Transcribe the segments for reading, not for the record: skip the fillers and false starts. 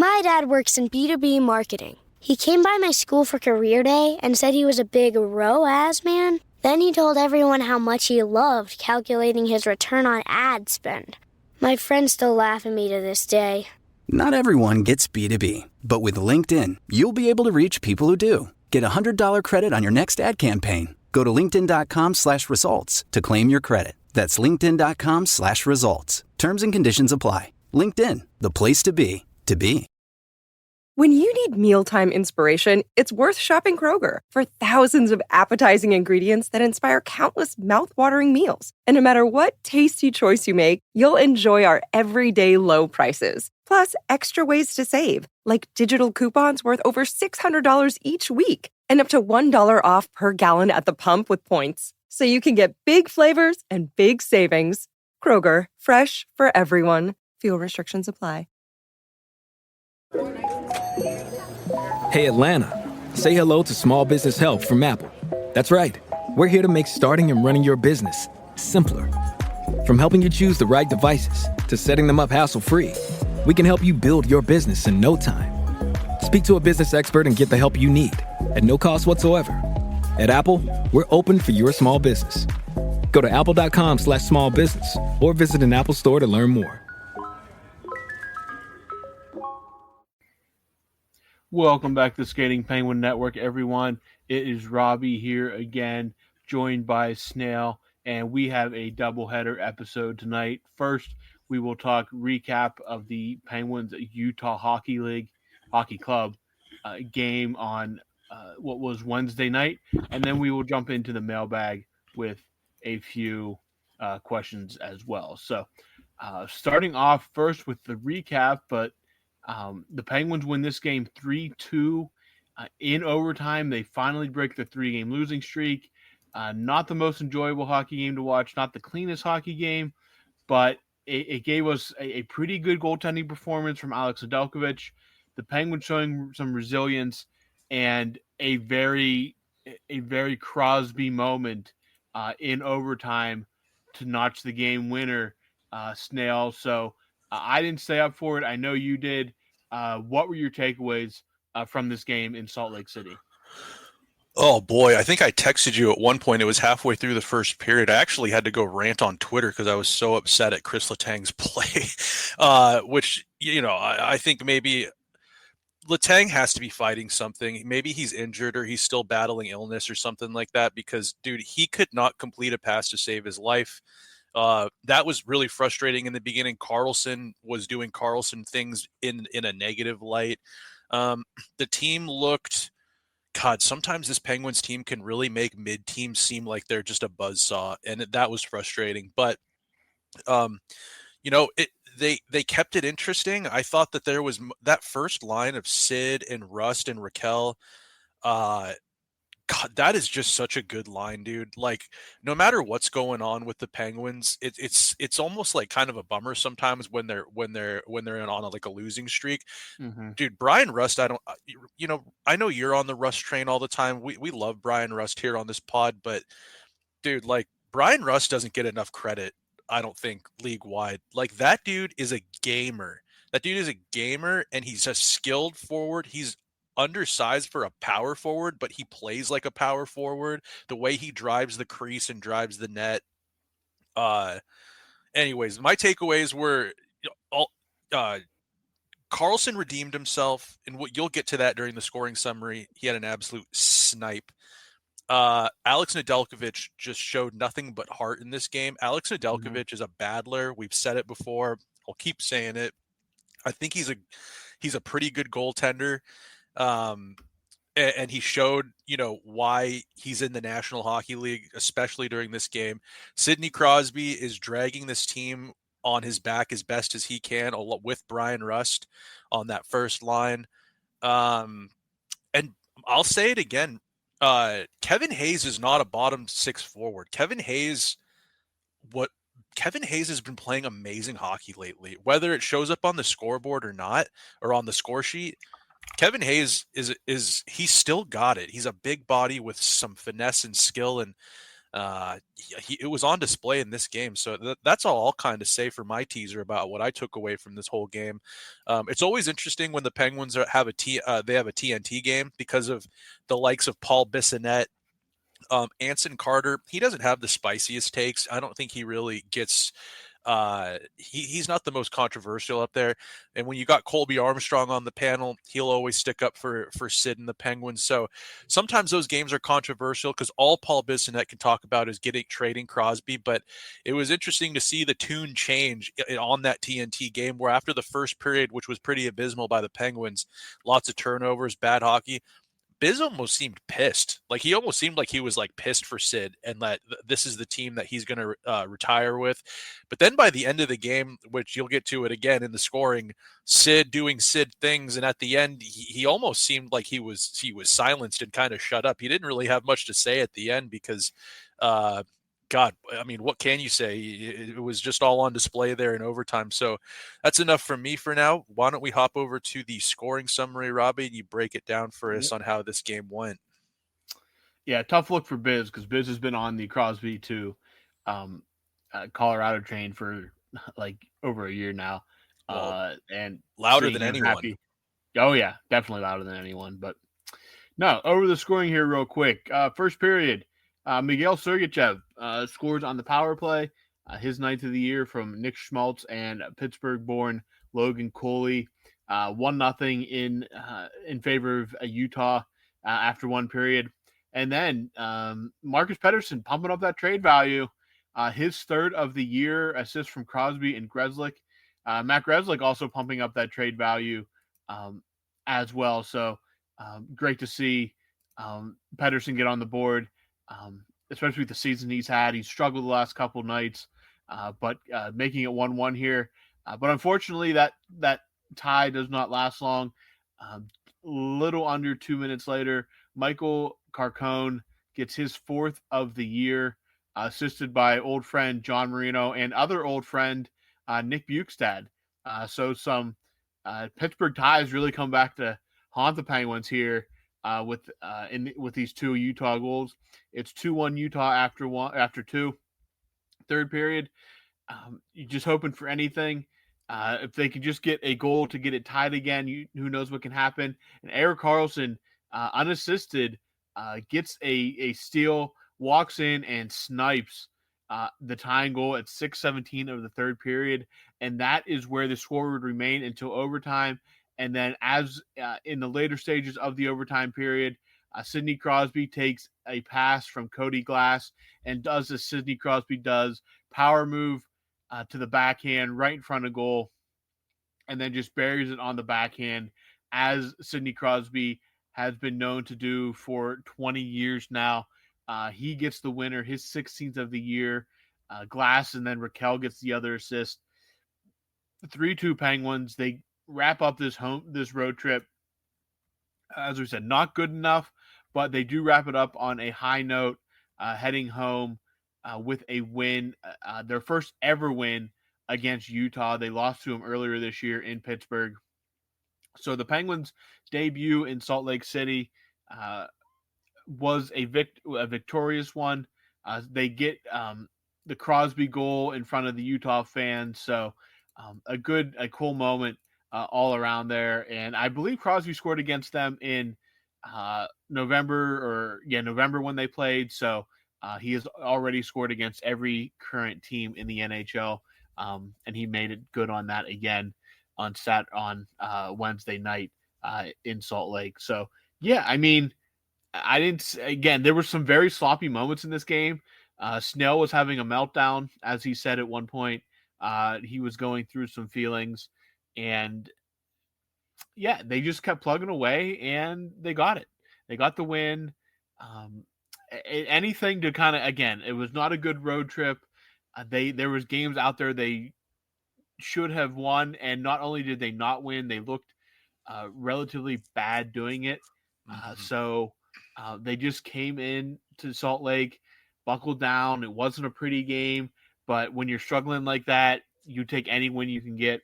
My dad works in B2B marketing. He came by my school for career day and said he was a big ROAS man. Then he told everyone how much he loved calculating his return on ad spend. My friends still laugh at me to this day. Not everyone gets B2B, but with LinkedIn, you'll be able to reach people who do. Get a $100 credit on your next ad campaign. Go to linkedin.com/results to claim your credit. That's linkedin.com/results. Terms and conditions apply. LinkedIn, the place to be, to be. When you need mealtime inspiration, it's worth shopping Kroger for thousands of appetizing ingredients that inspire countless mouth-watering meals. And no matter what tasty choice you make, you'll enjoy our everyday low prices. Plus, extra ways to save, like digital coupons worth over $600 each week and up to $1 off per gallon at the pump with points. So you can get big flavors and big savings. Kroger, fresh for everyone. Fuel restrictions apply. Hey, Atlanta. Say hello to Small Business Help from Apple. That's right. We're here to make starting and running your business simpler. From helping you choose the right devices to setting them up hassle-free, we can help you build your business in no time. Speak to a business expert and get the help you need at no cost whatsoever. At Apple, we're open for your small business. Go to apple.com/small business or visit an Apple store to learn more. Welcome back to Skating Penguin Network, everyone. It is Robbie here again, joined by Snail, and we have a doubleheader episode tonight. First, we will talk recap of the Penguins Utah Hockey Club game on what was Wednesday night, and then we will jump into the mailbag with a few questions as well. So, starting off first with the recap, but the Penguins win this game 3-2 in overtime. They finally break the 3-game losing streak. Not the most enjoyable hockey game to watch, not the cleanest hockey game, but it gave us a pretty good goaltending performance from Alex Nedeljkovic. The Penguins showing some resilience and a very Crosby moment in overtime to notch the game winner, Snail. So I didn't stay up for it. I know you did. What were your takeaways from this game in Salt Lake City? Oh, boy. I think I texted you at one point. It was halfway through the first period. I actually had to go rant on Twitter because I was so upset at Chris Letang's play, which, I think maybe Letang has to be fighting something. Maybe he's injured or he's still battling illness or something like that because, dude, he could not complete a pass to save his life. That was really frustrating in the beginning. Carlson was doing Carlson things in a negative light. The team looked, God, sometimes this Penguins team can really make mid-teams seem like they're just a buzzsaw, and that was frustrating. But, they kept it interesting. I thought that there was that first line of Sid and Rust and Raquel. God, that is just such a good line, dude. Like, no matter what's going on with the Penguins, it's almost like kind of a bummer sometimes when they're on a losing streak. Mm-hmm. Dude, Brian Rust, I know you're on the Rust train all the time. We love Brian Rust here on this pod, but dude, like Brian Rust doesn't get enough credit, I don't think, league wide. Like that dude is a gamer. And he's a skilled forward. He's undersized for a power forward, but he plays like a power forward. The way he drives the crease and drives the net. Anyways, my takeaways were Carlson redeemed himself, and you'll get to that during the scoring summary. He had an absolute snipe. Alex Nedeljkovic just showed nothing but heart in this game. Alex Nedeljkovic is a battler. We've said it before. I'll keep saying it. I think he's a pretty good goaltender. And he showed, why he's in the National Hockey League, especially during this game. Sidney Crosby is dragging this team on his back as best as he can with Brian Rust on that first line. And I'll say it again. Kevin Hayes is not a bottom six forward. Kevin Hayes has been playing amazing hockey lately, whether it shows up on the scoreboard or not, or on the score sheet. Kevin Hayes he's still got it. He's a big body with some finesse and skill. And it was on display in this game. So that's all I'll kind of say for my teaser about what I took away from this whole game. It's always interesting when the Penguins have a TNT game because of the likes of Paul Bissonnette. Anson Carter, he doesn't have the spiciest takes. I don't think he really gets he's not the most controversial up there. And when you got Colby Armstrong on the panel, he'll always stick up for Sid and the Penguins. So sometimes those games are controversial because all Paul Bissonnette can talk about is trading Crosby. But it was interesting to see the tune change on that TNT game where after the first period, which was pretty abysmal by the Penguins, lots of turnovers, bad hockey, Biz almost seemed pissed. Like he almost seemed like he was like pissed for Sid and that this is the team that he's going to retire with. But then by the end of the game, which you'll get to it again in the scoring, Sid doing Sid things, and at the end he almost seemed like he was silenced and kind of shut up. He didn't really have much to say at the end because God, I mean, what can you say? It was just all on display there in overtime. So that's enough from me for now. Why don't we hop over to the scoring summary, Robbie, and you break it down for us on how this game went? Yeah, tough look for Biz because Biz has been on the Crosby to Colorado train for like over a year now. And louder than anyone. Happy. Oh, yeah, definitely louder than anyone. But no, over the scoring here real quick. First period. Miguel Sergachev scores on the power play, his 9th of the year from Nick Schmaltz and Pittsburgh-born Logan Cooley. 1-0 in favor of Utah after one period. And then Marcus Pettersson pumping up that trade value. His 3rd of the year assist from Crosby and Grzelcyk. Matt Grzelcyk also pumping up that trade value as well. So great to see Pettersson get on the board. Especially with the season he's had. He's struggled the last couple of nights, but making it 1-1 here. But unfortunately, that tie does not last long. Little under 2 minutes later, Michael Carcone gets his 4th of the year, assisted by old friend John Marino and other old friend Nick Bukestad. So some Pittsburgh ties really come back to haunt the Penguins here. With these 2 Utah goals. It's 2-1 Utah after 2. Third period, you're just hoping for anything. If they can just get a goal to get it tied again, who knows what can happen. And Erik Karlsson, unassisted, gets a steal, walks in and snipes the tying goal at 6:17 of the third period. And that is where the score would remain until overtime. And then as in the later stages of the overtime period, Sidney Crosby takes a pass from Cody Glass and does as Sidney Crosby does, power move to the backhand right in front of goal, and then just buries it on the backhand as Sidney Crosby has been known to do for 20 years now. He gets the winner, his 16th of the year. Glass and then Raquel gets the other assist. 3-2 Penguins. They wrap up this road trip. As we said, not good enough, but they do wrap it up on a high note, heading home with a win, their first ever win against Utah. They lost to them earlier this year in Pittsburgh. So the Penguins' debut in Salt Lake City was a victorious one. They get the Crosby goal in front of the Utah fans. So a cool moment all around there. And I believe Crosby scored against them in November when they played. So he has already scored against every current team in the NHL. And he made it good on that again on Wednesday night in Salt Lake. So yeah, I mean, there were some very sloppy moments in this game. Snail was having a meltdown, as he said at one point. He was going through some feelings, and yeah, they just kept plugging away, and they got it. They got the win. Anything to kind of, again, it was not a good road trip. There was games out there they should have won, and not only did they not win, they looked relatively bad doing it. So they just came in to Salt Lake, buckled down. It wasn't a pretty game, but when you're struggling like that, you take any win you can get,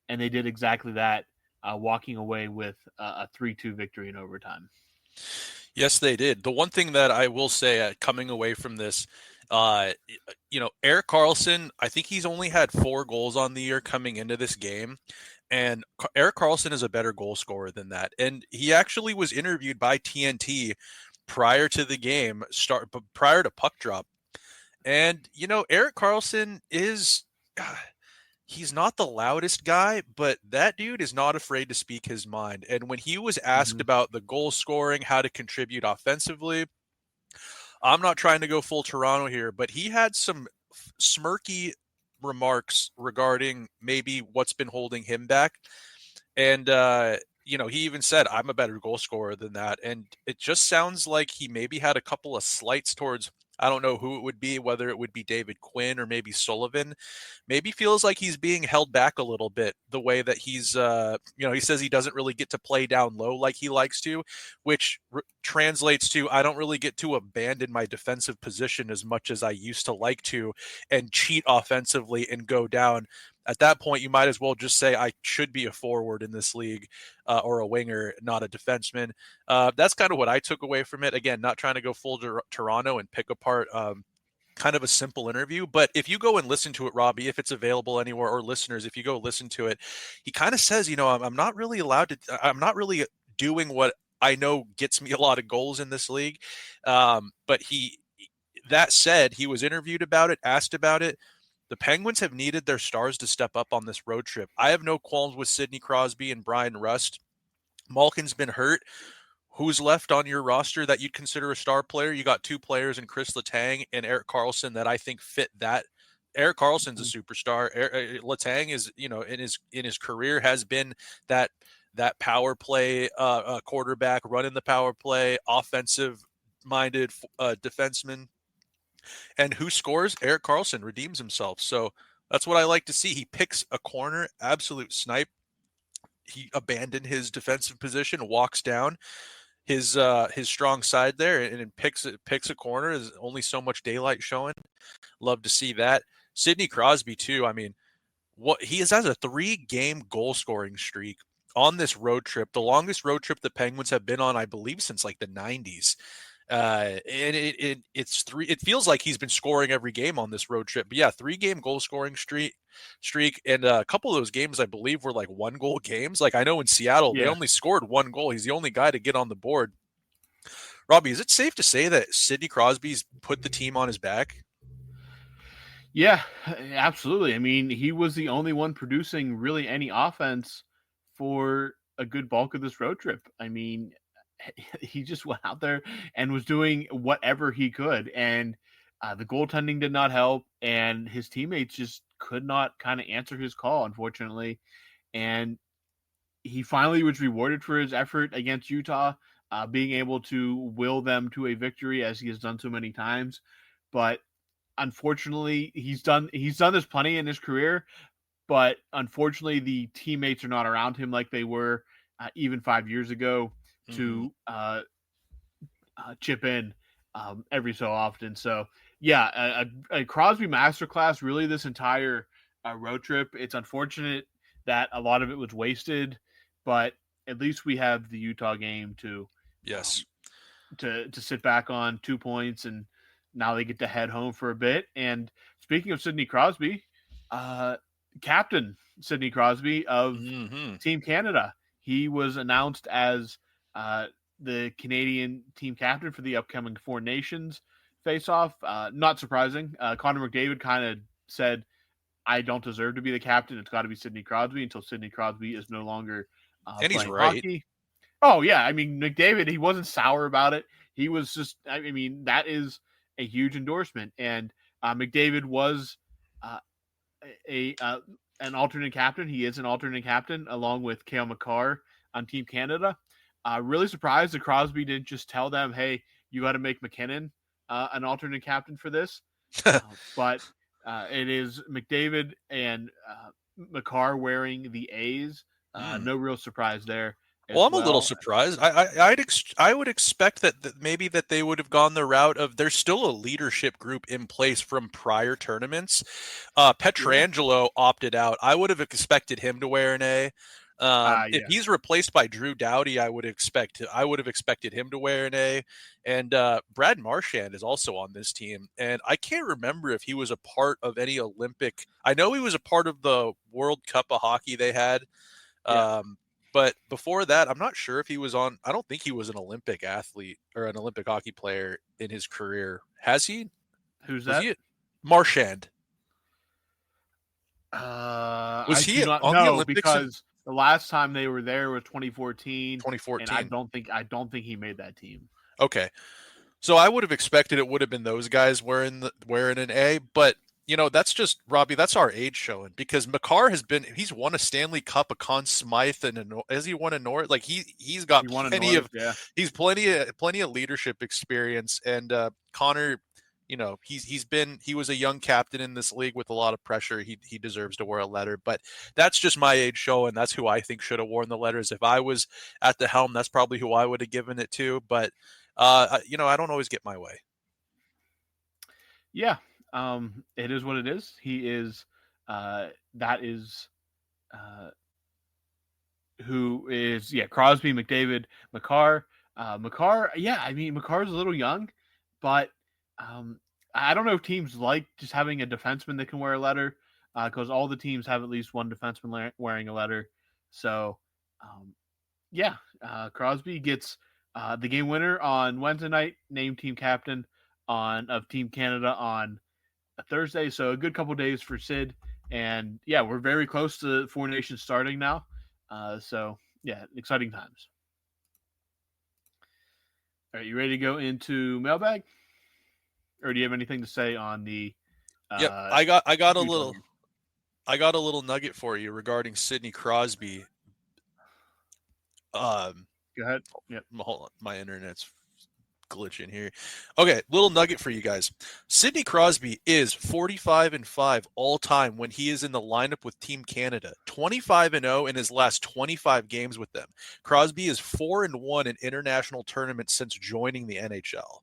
and they did exactly that, walking away with a 3-2 victory in overtime. Yes, they did. The one thing that I will say coming away from this, Eric Carlson, I think he's only had 4 goals on the year coming into this game. And Eric Carlson is a better goal scorer than that. And he actually was interviewed by TNT prior to the game, prior to puck drop. And, Eric Carlson is. He's not the loudest guy, but that dude is not afraid to speak his mind. And when he was asked about the goal scoring, how to contribute offensively, I'm not trying to go full Toronto here, but he had some smirky remarks regarding maybe what's been holding him back. And, he even said, I'm a better goal scorer than that. And it just sounds like he maybe had a couple of slights towards, I don't know who it would be, whether it would be David Quinn or maybe Sullivan. Maybe feels like he's being held back a little bit the way that he's, he says he doesn't really get to play down low like he likes to, which translates to I don't really get to abandon my defensive position as much as I used to like to and cheat offensively and go down. At that point, you might as well just say I should be a forward in this league or a winger, not a defenseman. That's kind of what I took away from it. Again, not trying to go full Toronto and pick apart kind of a simple interview. But if you go and listen to it, Robbie, if it's available anywhere, or listeners, if you go listen to it, he kind of says, I'm not really I'm not really doing what I know gets me a lot of goals in this league. But that said, he was interviewed about it, asked about it. The Penguins have needed their stars to step up on this road trip. I have no qualms with Sidney Crosby and Brian Rust. Malkin's been hurt. Who's left on your roster that you'd consider a star player? You got 2 players in Chris Letang and Eric Carlson that I think fit that. Eric Carlson's a superstar. Letang is, in his career has been that power play quarterback, running the power play, offensive-minded defenseman. And who scores? Eric Carlson redeems himself. So that's what I like to see. He picks a corner, absolute snipe. He abandoned his defensive position, walks down his strong side there, and picks a corner. There's only so much daylight showing. Love to see that. Sidney Crosby too. I mean, he has a 3-game goal scoring streak on this road trip, the longest road trip the Penguins have been on, I believe, since like the 90s. And it feels like he's been scoring every game on this road trip. But yeah, 3-game goal scoring streak, and a couple of those games I believe were like 1-goal games. Like I know in Seattle they only scored 1 goal. He's the only guy to get on the board. Robbie, is it safe to say that Sidney Crosby's put the team on his back? Yeah, absolutely. I mean, he was the only one producing really any offense for a good bulk of this road trip. I mean, he just went out there and was doing whatever he could. And the goaltending did not help. And his teammates just could not kind of answer his call, unfortunately. And he finally was rewarded for his effort against Utah, being able to will them to a victory as he has done so many times. But unfortunately, he's done this plenty in his career. But unfortunately, the teammates are not around him like they were even 5 years ago to chip in every so often. So yeah, a Crosby masterclass really this entire road trip. It's unfortunate that a lot of it was wasted, but at least we have the Utah game to sit back on 2 points, and now they get to head home for a bit. And speaking of Sidney Crosby, Captain Sidney Crosby of Team Canada, he was announced as the Canadian team captain for the upcoming Four Nations face-off. Not surprising. Connor McDavid kind of said, I don't deserve to be the captain. It's got to be Sidney Crosby, until Sidney Crosby is no longer and he's playing right. hockey. Oh, yeah. I mean, McDavid, he wasn't sour about it. He was just, I mean, that is a huge endorsement. And McDavid was an alternate captain. He is an alternate captain along with Cale Makar on Team Canada. Really surprised that Crosby didn't just tell them, hey, you got to make McKinnon an alternate captain for this. But it is McDavid and Makar wearing the A's. No real surprise there. Well, I'm a little surprised. I would expect that maybe that they would have gone the route of there's still a leadership group in place from prior tournaments. Petrangelo opted out. I would have expected him to wear an A. If he's replaced by Drew Doughty, I would have expected him to wear an A. And Brad Marchand is also on this team, and I can't remember if he was a part of any Olympic. I know he was a part of the World Cup of hockey they had, but before that, I'm not sure if he was on. I don't think he was an Olympic athlete or an Olympic hockey player in his career. Has he? Who's Was that? he Marchand. Was he do not on the know Olympics because the last time they were there was 2014. 2014. And I don't think he made that team. Okay. So I would have expected it would have been those guys wearing an A, but that's just Robbie. That's our age showing because Makar he's won a Stanley Cup, a Conn Smythe, and has he won a North? Like he's got plenty of leadership experience, and Connor, he was a young captain in this league with a lot of pressure. He deserves to wear a letter, but that's just my age showing. That's who I think should have worn the letters. If I was at the helm, that's probably who I would have given it to, but. I don't always get my way. Yeah, it is what it is. He is, that is, who is, Crosby, McDavid, Makar. Makar, I mean, Makar's a little young, but I don't know if teams like just having a defenseman that can wear a letter because all the teams have at least one defenseman wearing a letter. So, Crosby gets the game winner on Wednesday night, named team captain of Team Canada on a Thursday. So a good couple days for Sid. And we're very close to Four Nations starting now. Exciting times. All right, you ready to go into mailbag? Or do you have anything to say on the I got a little nugget for you regarding Sidney Crosby. Go ahead. Yep. Hold on. My internet's glitching here. Okay, little nugget for you guys. Sidney Crosby is 45-5 all time when he is in the lineup with Team Canada. 25-0 in his last 25 games with them. Crosby is 4-1 in international tournaments since joining the NHL.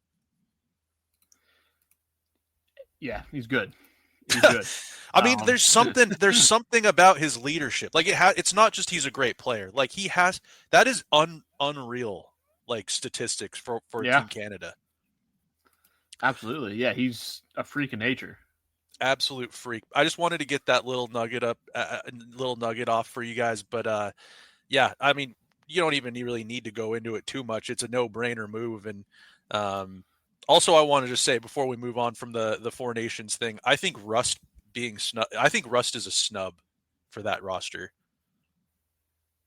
Yeah, he's good. He's good. I mean, there's something about his leadership. Like it's not just he's a great player. Like that is unreal. Like statistics for Team Canada. Absolutely, yeah, he's a freak of nature. Absolute freak. I just wanted to get that little nugget off for you guys. But I mean, you don't even really need to go into it too much. It's a no-brainer move. And also, I wanted to say before we move on from the Four Nations thing, I think Rust is a snub for that roster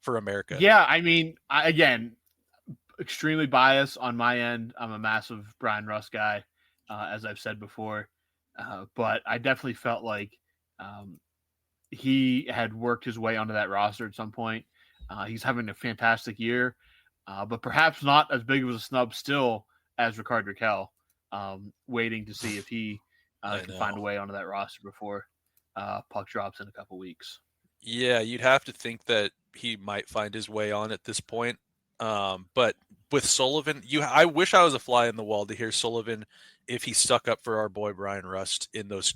for America. Yeah, I mean, again, extremely biased on my end. I'm a massive Brian Rust guy, as I've said before, but I definitely felt like he had worked his way onto that roster at some point. He's having a fantastic year, but perhaps not as big of a snub still as Rickard Rakell, waiting to see if he can find a way onto that roster before puck drops in a couple weeks. Yeah, you'd have to think that he might find his way on at this point. But with Sullivan, I wish I was a fly in the wall to hear Sullivan if he stuck up for our boy Brian Rust in those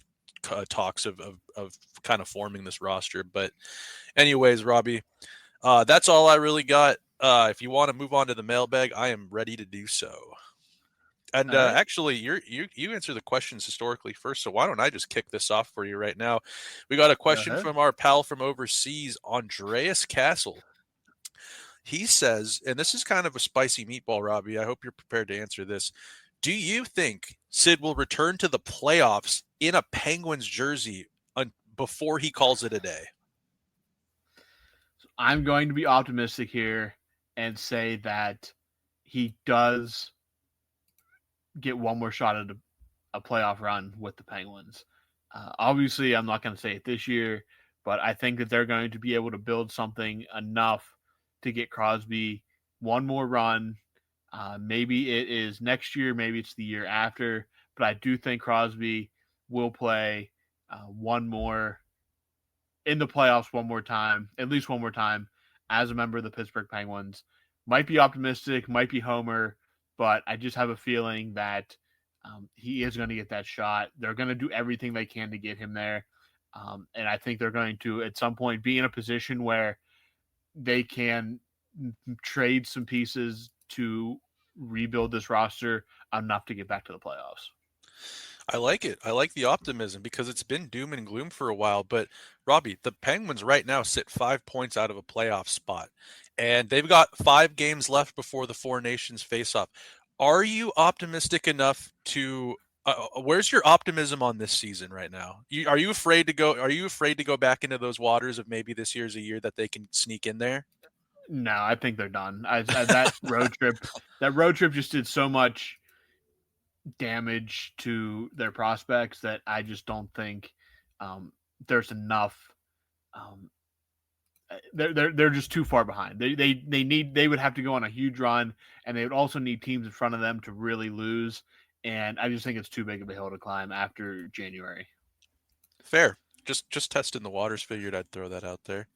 talks of kind of forming this roster. But anyways, Robbie, that's all I really got. If you want to move on to the mailbag, I am ready to do so. And actually, you answer the questions historically first, so why don't I just kick this off for you right now? We got a question from our pal from overseas, Andreas Castle. He says, and this is kind of a spicy meatball, Robbie. I hope you're prepared to answer this. Do you think Sid will return to the playoffs in a Penguins jersey before he calls it a day? I'm going to be optimistic here and say that he does get one more shot at a playoff run with the Penguins. Obviously, I'm not going to say it this year, but I think that they're going to be able to build something enough to get Crosby one more run. Maybe it is next year, maybe it's the year after, but I do think Crosby will play one more in the playoffs one more time, at least one more time, as a member of the Pittsburgh Penguins. Might be optimistic, might be homer, but I just have a feeling that he is going to get that shot. They're going to do everything they can to get him there. And I think they're going to, at some point, be in a position where they can trade some pieces to rebuild this roster enough to get back to the playoffs. I like it. I like the optimism because it's been doom and gloom for a while. But Robbie, the Penguins right now sit 5 points out of a playoff spot, and they've got 5 games left before the Four Nations face off. Are you optimistic enough to? Where's your optimism on this season right now? Are you afraid to go? Are you afraid to go back into those waters of maybe this year's a year that they can sneak in there? No, I think they're done. That road trip just did so much damage to their prospects that I just don't think there's enough. They're just too far behind. They would have to go on a huge run, and they would also need teams in front of them to really lose. And I just think it's too big of a hill to climb after January. Fair. Just testing the waters. Figured I'd throw that out there.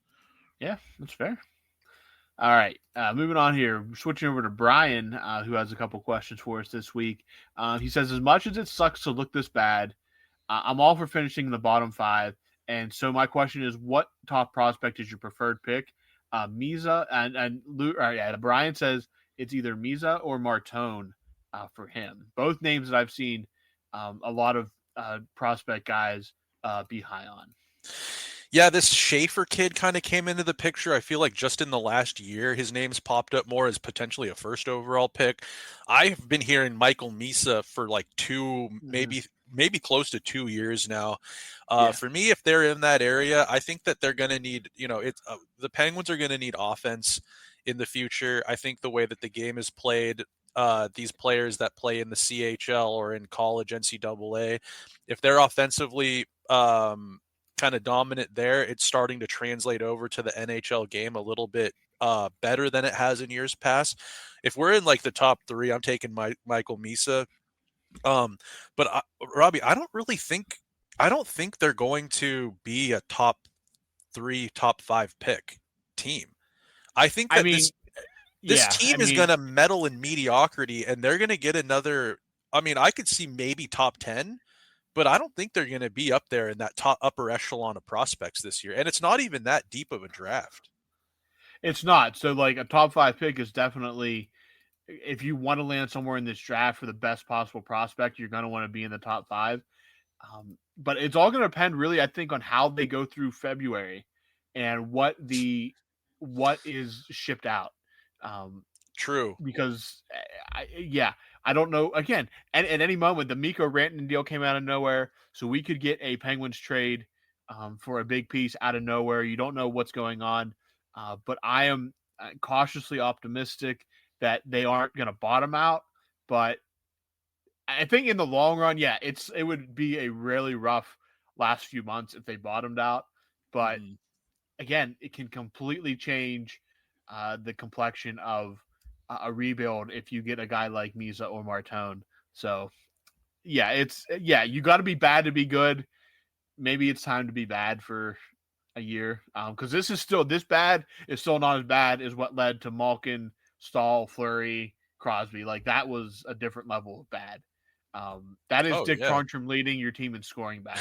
Yeah, that's fair. All right, moving on here. Switching over to Brian, who has a couple questions for us this week. He says, as much as it sucks to look this bad, I'm all for finishing in the bottom 5. And so my question is, what top prospect is your preferred pick? Misa and Brian says it's either Misa or Martone for him. Both names that I've seen a lot of prospect guys be high on. Yeah, this Schaefer kid kind of came into the picture. I feel like just in the last year, his name's popped up more as potentially a first overall pick. I've been hearing Michael Misa for like 2, maybe close to 2 years now. For me, if they're in that area, I think that they're going to need, the Penguins are going to need offense in the future. I think the way that the game is played, these players that play in the CHL or in college NCAA, if they're offensively kind of dominant there, it's starting to translate over to the NHL game a little bit better than it has in years past. If we're in like the top 3, I'm taking Michael Misa. But Robbie, I don't think they're going to be a top 3, top 5 pick team. I think that this team is going to meddle in mediocrity, and they're going to get another. I mean, I could see maybe top 10. But I don't think they're going to be up there in that top upper echelon of prospects this year. And it's not even that deep of a draft. It's not. So, like, a top 5 pick is definitely, if you want to land somewhere in this draft for the best possible prospect, you're going to want to be in the top 5. But it's all going to depend, really, I think, on how they go through February and what is shipped out. True. Because, I don't know. Again, at any moment, the Mikko Rantanen deal came out of nowhere, so we could get a Penguins trade for a big piece out of nowhere. You don't know what's going on, but I am cautiously optimistic that they aren't going to bottom out. But I think in the long run, it would be a really rough last few months if they bottomed out. But again, it can completely change the complexion of a rebuild if you get a guy like Misa or Martone. So, you got to be bad to be good. Maybe it's time to be bad for a year because this bad is still not as bad as what led to Malkin, Stahl, Fleury, Crosby. Like, that was a different level of bad. That is Dick Tarntrum leading your team in scoring bad.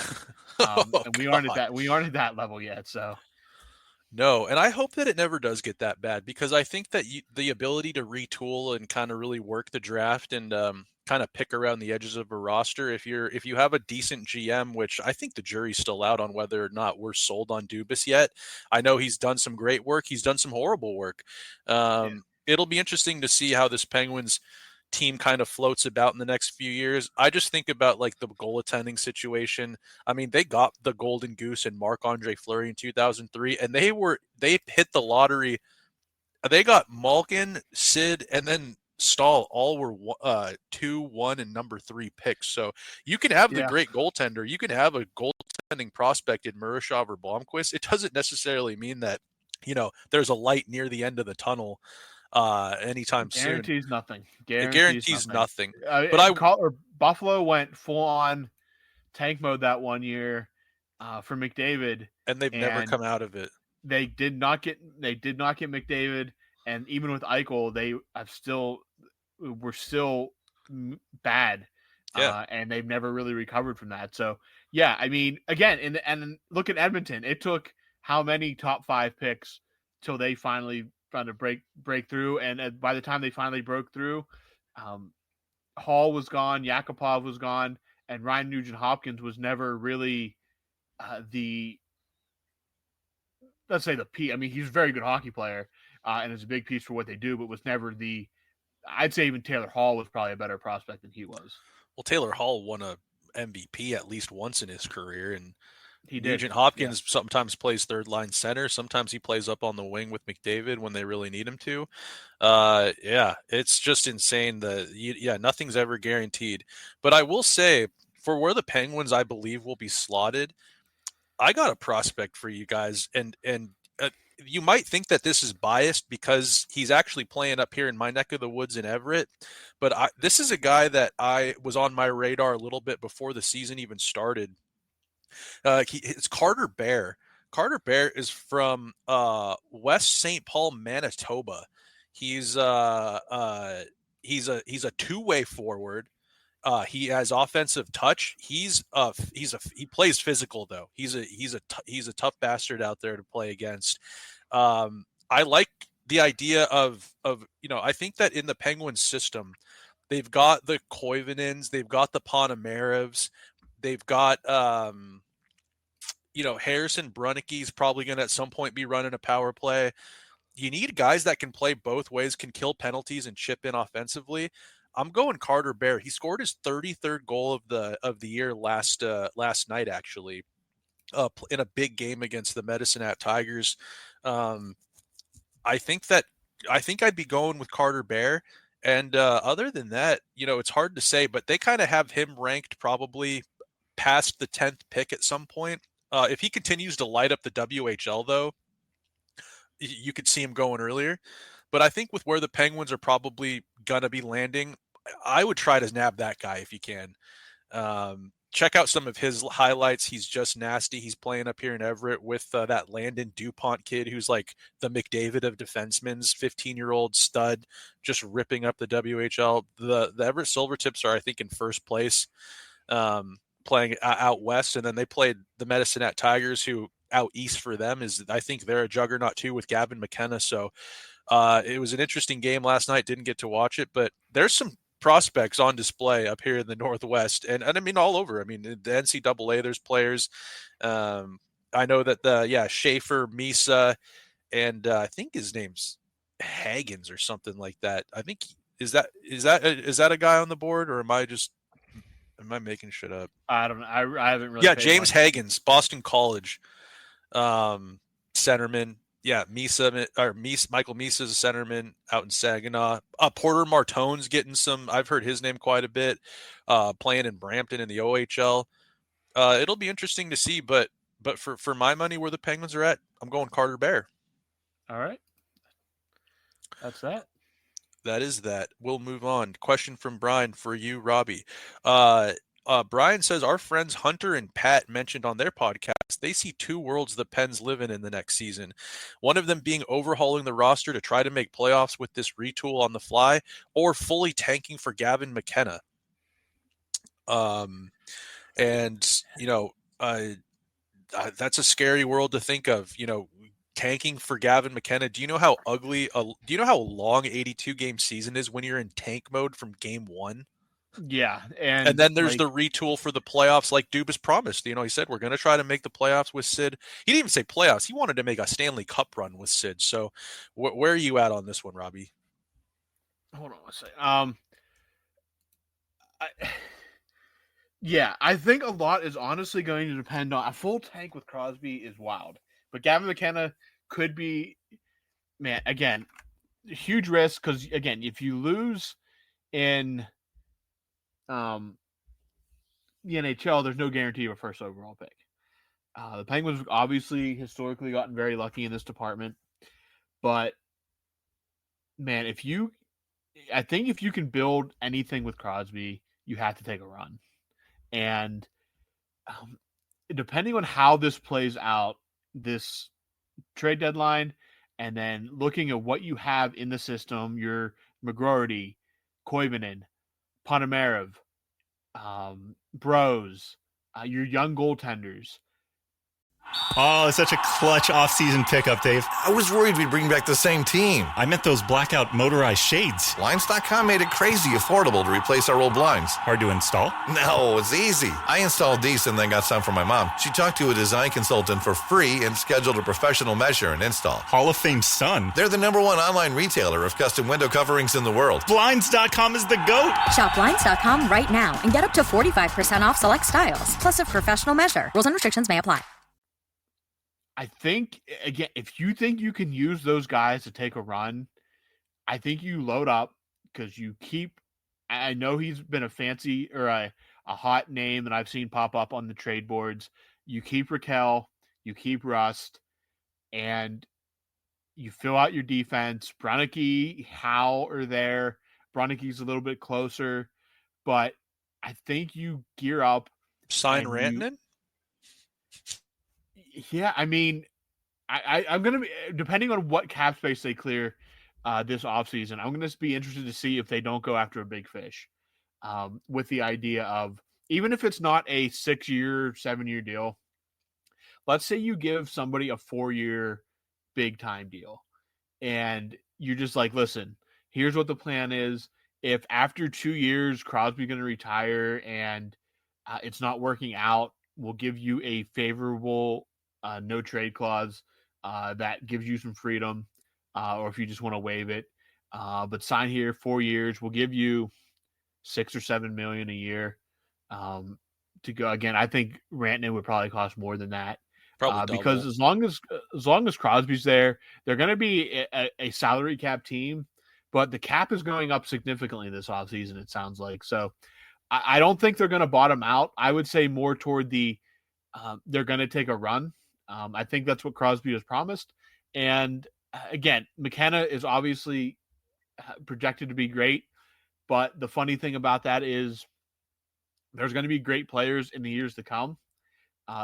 And we aren't at that level yet. So. No, and I hope that it never does get that bad because I think that the ability to retool and kind of really work the draft and kind of pick around the edges of a roster, if you have a decent GM, which I think the jury's still out on whether or not we're sold on Dubas yet. I know he's done some great work. He's done some horrible work. It'll be interesting to see how this Penguins team kind of floats about in the next few years. I just think about like the goaltending situation. I mean, they got the golden goose and Marc-Andre Fleury in 2003, and they hit the lottery. They got Malkin, Sid, and then Stahl. All were 2, 1, and number 3 picks. So you can have the great goaltender. You can have a goaltending prospect in Murashov or Blomqvist. It doesn't necessarily mean that there's a light near the end of the tunnel anytime soon. Nothing. It guarantees nothing. But Buffalo went full on tank mode that one year for McDavid, and they've never come out of it. They did not get McDavid, and even with Eichel, they were still bad. And they've never really recovered from that. So I mean, again, and look at Edmonton. It took how many top 5 picks till they finally found a break through. And by the time they finally broke through, Hall was gone, Yakupov was gone, and Ryan Nugent-Hopkins was never really let's say the P. I mean, he's a very good hockey player, and is a big piece for what they do, but was never I'd say even Taylor Hall was probably a better prospect than he was. Well, Taylor Hall won a MVP at least once in his career, and Nugent Hopkins sometimes plays third line center. Sometimes he plays up on the wing with McDavid when they really need him to. Yeah, it's just insane. Nothing's ever guaranteed. But I will say, for where the Penguins, I believe, will be slotted, I got a prospect for you guys, and you might think that this is biased because he's actually playing up here in my neck of the woods in Everett, but this is a guy that I was on my radar a little bit before the season even started. It's Carter Bear. Carter Bear is from West St. Paul, Manitoba. He's a two-way forward. He has offensive touch. He plays physical though. He's a tough bastard out there to play against. I like the idea of I think that in the Penguins system, they've got the Koivunens, they've got the Ponomarevs, they've got Harrison Brunnicke's probably going to at some point be running a power play. You need guys that can play both ways, can kill penalties and chip in offensively. I'm going Carter Bear. He scored his 33rd goal of the year last night, actually, in a big game against the Medicine Hat Tigers. I think I'd be going with Carter Bear. And other than that, it's hard to say, but they kind of have him ranked probably past the 10th pick at some point. If he continues to light up the WHL, though, you could see him going earlier. But I think with where the Penguins are probably going to be landing, I would try to nab that guy if you can. Check out some of his highlights. He's just nasty. He's playing up here in Everett with that Landon DuPont kid who's like the McDavid of defensemen's, 15-year-old stud, just ripping up the WHL. The Everett Silvertips are, I think, in first place, playing out west, and then they played the Medicine Hat Tigers, who out east for them is, I think they're a juggernaut too with Gavin McKenna. So it was an interesting game last night. Didn't get to watch it, but there's some prospects on display up here in the Northwest, and I mean all over. I mean the NCAA, there's players. I know that Schaefer, Misa, and I think his name's Hagens or something like that. I think is that a guy on the board, or am I making shit up? I don't know. I haven't really. Yeah, James Hagens, Boston College, centerman. Yeah, Michael Misa is a centerman out in Saginaw. Porter Martone's getting some. I've heard his name quite a bit. Playing in Brampton in the OHL. It'll be interesting to see, but for my money, where the Penguins are at, I'm going Carter Bear. All right, that's that. That is that. We'll move on. Question from Brian for you, Robbie. Brian says, our friends Hunter and Pat mentioned on their podcast, they see two worlds the Pens live in the next season. One of them being overhauling the roster to try to make playoffs with this retool on the fly, or fully tanking for Gavin McKenna. That's a scary world to think of, tanking for Gavin McKenna. Do you know how long 82 game season is when you're in tank mode from game one? Yeah. And then there's the retool for the playoffs, like Dubas promised. He said, we're going to try to make the playoffs with Sid. He didn't even say playoffs. He wanted to make a Stanley Cup run with Sid. So where are you at on this one, Robbie? Hold on a second. I think a lot is honestly going to depend on a full tank with Crosby is wild. But Gavin McKenna could be, man, again, huge risk because, again, if you lose in the NHL, there's no guarantee of a first overall pick. The Penguins have obviously historically gotten very lucky in this department. But, man, I think if you can build anything with Crosby, you have to take a run. And depending on how this plays out, this trade deadline, and then looking at what you have in the system, your McGroarty, Koivunen, Ponomarev, Bros, your young goaltenders, Oh, it's such a clutch offseason pickup, Dave. I was worried we'd bring back the same team. I meant those blackout motorized shades. Blinds.com made it crazy affordable to replace our old blinds. Hard to install? No, it's easy. I installed these and then got some for my mom. She talked to a design consultant for free and scheduled a professional measure and install. Hall of Fame son. They're the #1 online retailer of custom window coverings in the world. Blinds.com is the GOAT. Shop Blinds.com right now and get up to 45% off select styles, plus a professional measure. Rules and restrictions may apply. I think, again, if you think you can use those guys to take a run, I think you load up because you keep – I know he's been a fancy or a hot name that I've seen pop up on the trade boards. You keep Raquel, you keep Rust, and you fill out your defense. Brunicky, Howe are there. Brunicky's a little bit closer, but I think you gear up. Sign Rantanen? Yeah, I mean, I'm going to be, depending on what cap space they clear this offseason, I'm going to be interested to see if they don't go after a big fish with the idea of, even if it's not a 6-year, 7-year deal, let's say you give somebody a 4-year big time deal and you're just like, listen, here's what the plan is. If after 2 years Crosby's going to retire and it's not working out, we'll give you a favorable no trade clause that gives you some freedom, or if you just want to waive it, but sign here 4 years. We'll give you $6 or $7 million a year to go. Again, I think Rantanen would probably cost more than that, because as long as Crosby's there, they're going to be a salary cap team, but the cap is going up significantly this offseason, it sounds like. So I don't think they're going to bottom out. I would say more toward the they're going to take a run. I think that's what Crosby has promised. And again, McKenna is obviously projected to be great, but the funny thing about that is there's going to be great players in the years to come.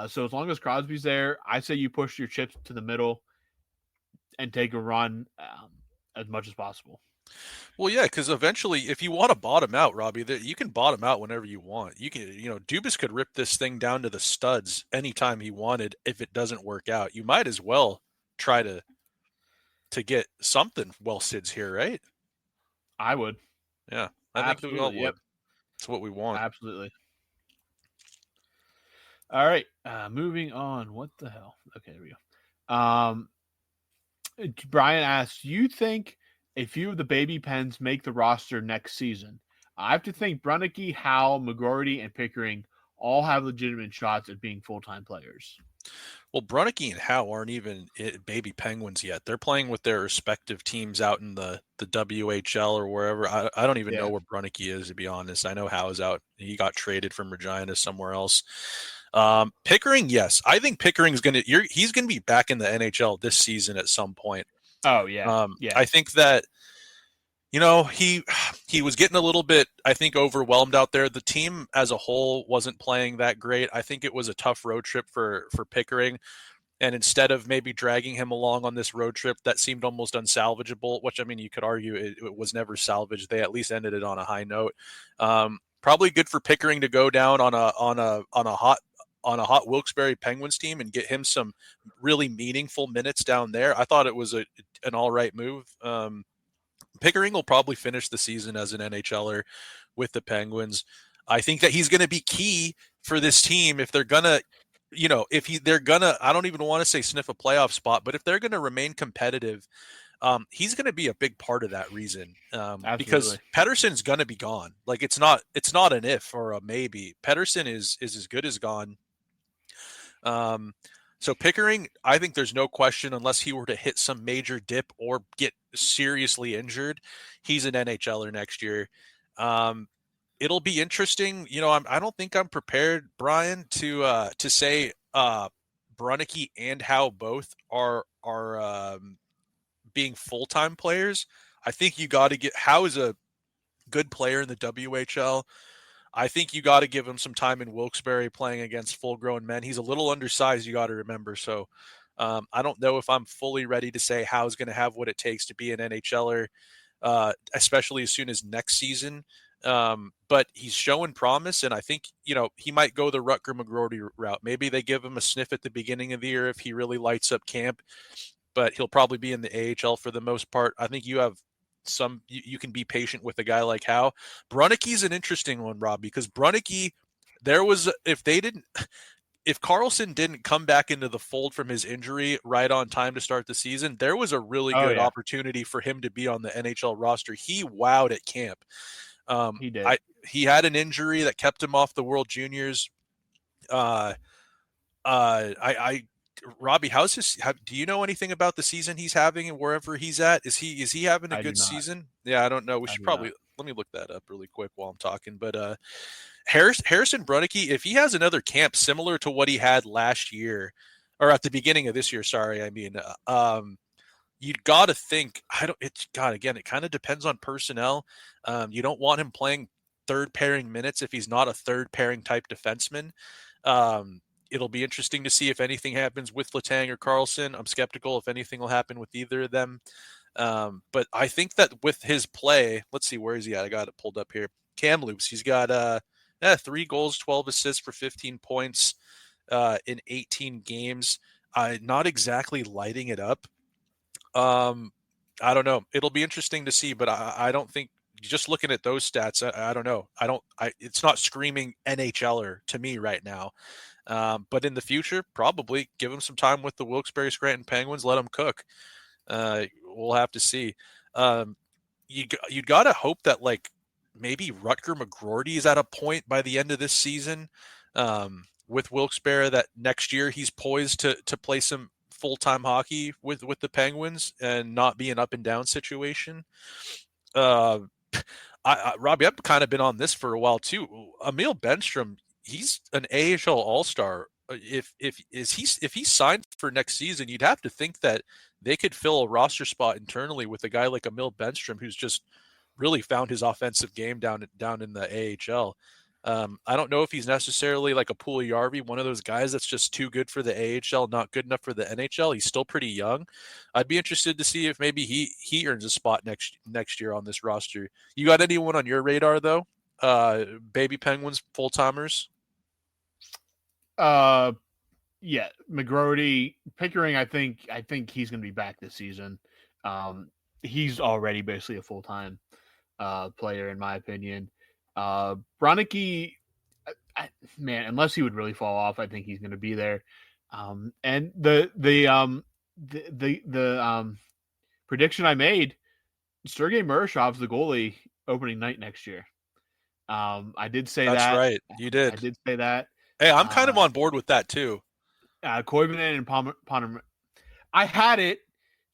So as long as Crosby's there, I say you push your chips to the middle and take a run as much as possible. Well, yeah, because eventually, if you want to bottom out, Robbie, you can bottom out whenever you want. You can, Dubas could rip this thing down to the studs anytime he wanted. If it doesn't work out, you might as well try to get something while Sid's here, right? I would. Yeah, I think we all would. It's what we want. Absolutely. All right, moving on. What the hell? Okay, there we go. Brian asks, you think a few of the baby pens make the roster next season? I have to think Brunicky, Howe, McGroarty, and Pickering all have legitimate shots at being full-time players. Well, Brunicky and Howe aren't even baby Penguins yet. They're playing with their respective teams out in the WHL or wherever. I don't even know where Brunicky is, to be honest. I know Howe's out. He got traded from Regina somewhere else. Pickering, yes. I think Pickering's he's going to be back in the NHL this season at some point. Oh, yeah. I think that, he was getting a little bit, I think, overwhelmed out there. The team as a whole wasn't playing that great. I think it was a tough road trip for Pickering. And instead of maybe dragging him along on this road trip that seemed almost unsalvageable, which, I mean, you could argue it was never salvaged. They at least ended it on a high note. Probably good for Pickering to go down on a hot Wilkes-Barre Penguins team and get him some really meaningful minutes down there. I thought it was an all right move. Pickering will probably finish the season as an NHLer with the Penguins. I think that he's going to be key for this team if they're going to, I don't even want to say sniff a playoff spot, but if they're going to remain competitive, he's going to be a big part of that reason, because Pettersson's going to be gone. Like it's not an if or a maybe. Pettersson is as good as gone. So Pickering, I think there's no question, unless he were to hit some major dip or get seriously injured, he's an NHLer next year. It'll be interesting. I don't think I'm prepared, Brian, to say Brunicky and Howe both are being full-time players. I think you got to get Howe is a good player in the WHL. I think you got to give him some time in Wilkes-Barre playing against full-grown men. He's a little undersized, you got to remember. So I don't know if I'm fully ready to say Howe's going to have what it takes to be an NHLer, especially as soon as next season. But he's showing promise, and I think, he might go the Rutger McGroarty route. Maybe they give him a sniff at the beginning of the year if he really lights up camp, but he'll probably be in the AHL for the most part. I think you have you can be patient with a guy like Howe. Brunnicke's an interesting one, Rob, because Brunicke, if Carlson didn't come back into the fold from his injury right on time to start the season, there was a really good opportunity for him to be on the NHL roster. He wowed at camp. He did. He had an injury that kept him off the World Juniors. Robbie, do you know anything about the season he's having and wherever he's at? Is he having a good season? Yeah, I don't know. We should probably let me look that up really quick while I'm talking. But Harrison Brunnicke, if he has another camp similar to what he had last year, or at the beginning of this year, you'd got to think. It kind of depends on personnel. You don't want him playing third pairing minutes if he's not a third pairing type defenseman. It'll be interesting to see if anything happens with Letang or Carlson. I'm skeptical if anything will happen with either of them. But I think that with his play, let's see, where is he at? I got it pulled up here. Kamloops, he's got 3 goals, 12 assists for 15 points in 18 games. Not exactly lighting it up. I don't know. It'll be interesting to see, but I don't think, just looking at those stats, I don't know. It's not screaming NHLer to me right now. But in the future, probably give him some time with the Wilkes-Barre Scranton Penguins. Let them cook. We'll have to see. You got to hope that maybe Rutger McGroarty is at a point by the end of this season with Wilkes-Barre that next year he's poised to play some full-time hockey with the Penguins and not be an up and down situation. Robbie, I've kind of been on this for a while too. Emil Benstrom, he's an AHL All-Star. If he's signed for next season, you'd have to think that they could fill a roster spot internally with a guy like Emil Benstrom, who's just really found his offensive game down in the AHL. I don't know if he's necessarily like a Puljujärvi, one of those guys that's just too good for the AHL, not good enough for the NHL. He's still pretty young. I'd be interested to see if maybe he earns a spot next year on this roster. You got anyone on your radar though? Baby Penguins full-timers? Yeah, McGroarty, Pickering. I think he's going to be back this season. He's already basically a full-time player in my opinion. Bronicky, unless he would really fall off, I think he's going to be there. And the prediction I made, Sergei Murashov's the goalie opening night next year. I did say that. That's right. You did. I did say that. Hey, I'm kind of on board with that too. Koivunen and Ponomarev. I had it.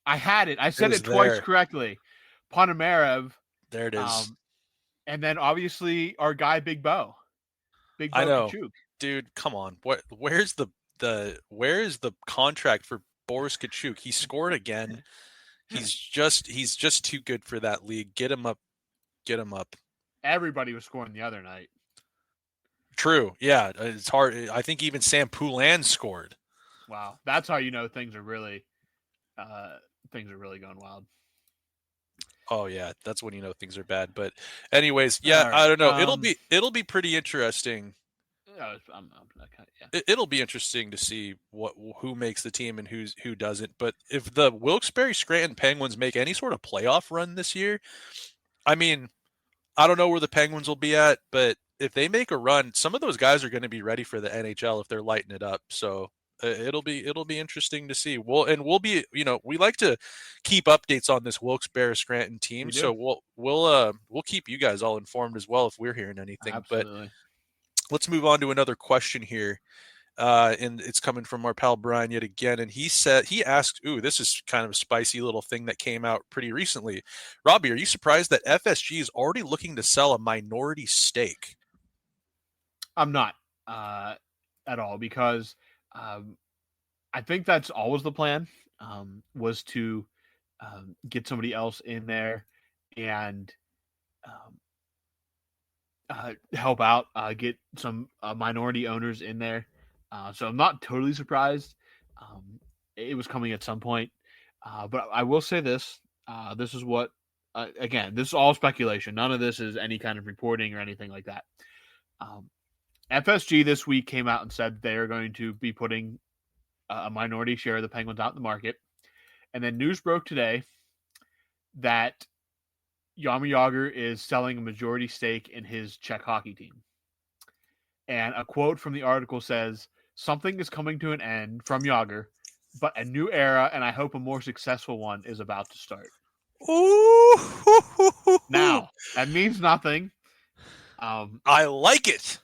I said it twice correctly. Ponomarev. There it is. And then obviously our guy Big Bo. I know. Kachuk. Dude, come on. Where's the contract for Boris Kachuk? He scored again. He's just too good for that league. Get him up. Everybody was scoring the other night. True. Yeah, it's hard. I think even Sam Poulin scored. Wow. That's how you know things are really going wild. Oh yeah, that's when you know things are bad. But anyways, yeah, right. I don't know. It'll be pretty interesting. It'll be interesting to see who makes the team and who doesn't. But if the Wilkes-Barre Scranton Penguins make any sort of playoff run this year, I mean, I don't know where the Penguins will be at, but if they make a run, some of those guys are going to be ready for the NHL if they're lighting it up. So it'll be interesting to see. We'll be, we like to keep updates on this Wilkes-Barre Scranton team. So we'll keep you guys all informed as well if we're hearing anything. Absolutely. But let's move on to another question here. And it's coming from our pal Brian yet again. And he asked, this is kind of a spicy little thing that came out pretty recently. Robbie, are you surprised that FSG is already looking to sell a minority stake? I'm not at all, because I think that's always the plan, was to get somebody else in there and help out, get some minority owners in there. So I'm not totally surprised. It was coming at some point. But I will say this. This is what again, this is all speculation. None of this is any kind of reporting or anything like that. FSG this week came out and said they are going to be putting a minority share of the Penguins out in the market. And then news broke today that Jaromir Jagr is selling a majority stake in his Czech hockey team. And a quote from the article says, "Something is coming to an end from Jagr, but a new era, and I hope a more successful one, is about to start." Ooh. Now, that means nothing. I like it.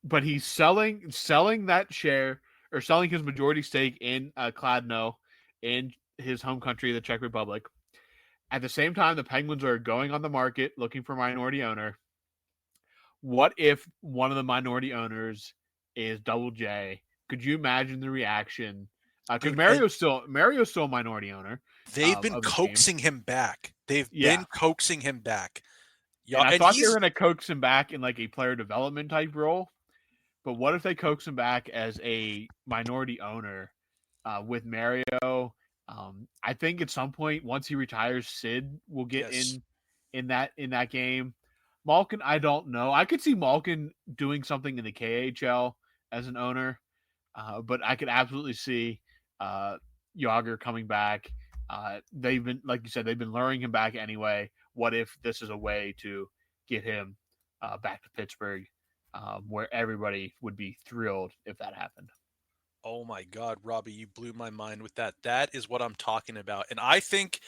But he's selling that share, or selling his majority stake in Kladno in his home country, the Czech Republic. At the same time, the Penguins are going on the market looking for a minority owner. What if one of the minority owners is Double J? Could you imagine the reaction? Because Mario's still a minority owner. They've been coaxing him back. Yeah, and I thought they were going to coax him back in like a player development type role. But what if they coax him back as a minority owner with Mario? I think at some point, once he retires, Sid will get in that game. Malkin, I don't know. I could see Malkin doing something in the KHL as an owner, but I could absolutely see Jagr coming back. They've been, like you said, they've been luring him back anyway. What if this is a way to get him back to Pittsburgh, where everybody would be thrilled if that happened? Oh my God, Robbie, you blew my mind with that. That is what I'm talking about. And I think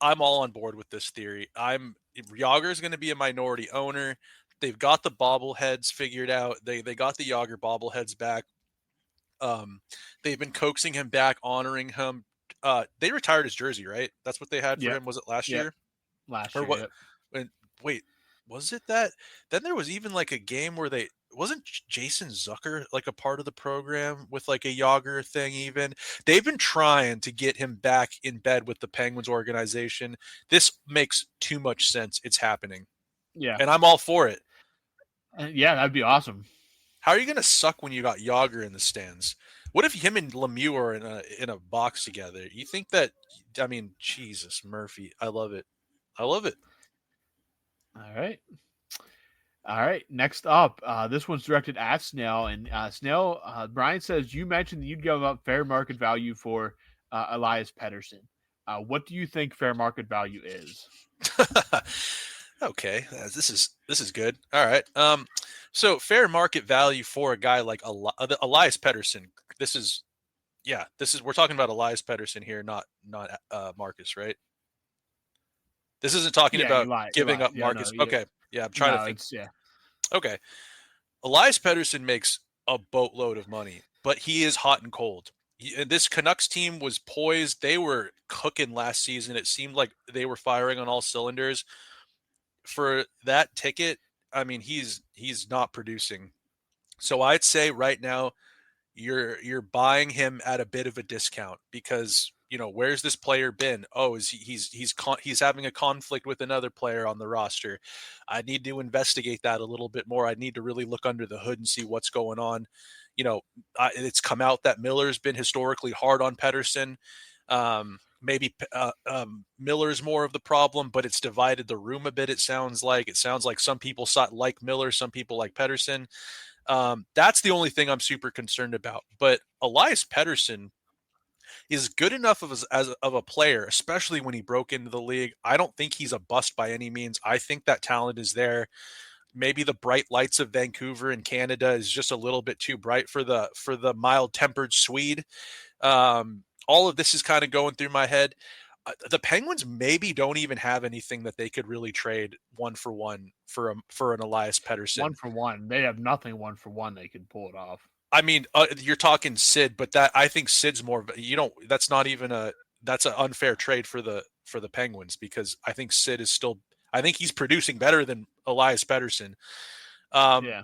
I'm all on board with this theory. Jagr is going to be a minority owner. They've got the bobbleheads figured out. They got the Jagr bobbleheads back. They've been coaxing him back, honoring him. They retired his jersey, right? That's what they had for him. Was it last year? Last year. What? Yep. Wait, was it that? Then there was even like a game where wasn't Jason Zucker like a part of the program with like a Jagr thing even? They've been trying to get him back in bed with the Penguins organization. This makes too much sense. It's happening. Yeah. And I'm all for it. Yeah, that'd be awesome. How are you going to suck when you got Jagr in the stands? What if him and Lemieux are in a box together? You think that, I mean, Jesus, Murphy. I love it. All right. Next up, this one's directed at Snail. And Snail, Brian says, you mentioned that you'd give up fair market value for Elias Pettersson. What do you think fair market value is? Okay, this is good. All right. So fair market value for a guy like Elias Pettersson. We're talking about Elias Pettersson here, not Marcus, right? This isn't talking about giving up Marcus. Okay. Yeah, I'm trying to think. Okay. Elias Pettersson makes a boatload of money, but he is hot and cold. This Canucks team was poised. They were cooking last season. It seemed like they were firing on all cylinders. For that ticket, I mean, he's not producing. So I'd say right now you're buying him at a bit of a discount because, where's this player been? Oh, he's having a conflict with another player on the roster. I need to investigate that a little bit more. I need to really look under the hood and see what's going on. It's come out that Miller's been historically hard on Pettersson. Maybe Miller's more of the problem, but it's divided the room a bit. It sounds like some people like Miller, some people like Pettersson. That's the only thing I'm super concerned about. But Elias Pettersson is good enough of a player, especially when he broke into the league. I don't think he's a bust by any means. I think that talent is there. Maybe the bright lights of Vancouver and Canada is just a little bit too bright for the mild-tempered Swede. All of this is kind of going through my head. The Penguins maybe don't even have anything that they could really trade 1-for-1 for an Elias Pettersson. 1-for-1. They have nothing 1-for-1 they could pull it off. I mean, you're talking Sid, but I think Sid's more. That's not even that's an unfair trade for the Penguins because I think Sid is still. I think he's producing better than Elias Pettersson. Yeah.